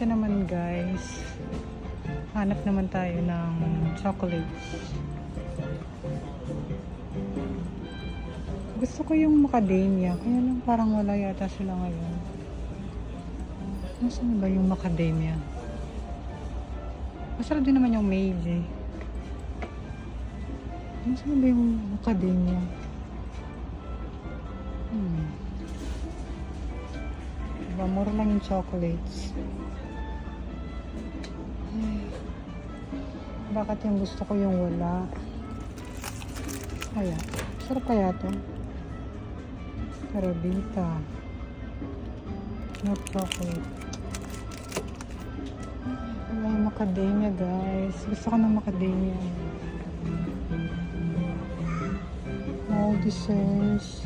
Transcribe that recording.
Ito naman guys, hanap naman tayo ng chocolates. Gusto ko yung macadamia, kaya lang parang wala yata sila ngayon. Nasaan ba yung macadamia? Masarap din naman yung maize eh. Nasaan ba yung macadamia? Diba, mura lang yung chocolates. Ay, bakit yung gusto ko yung wala? Kaya, sarap kaya to? Carabita. No chocolate. May macadamia guys. Gusto ko ng macadamia. All desserts.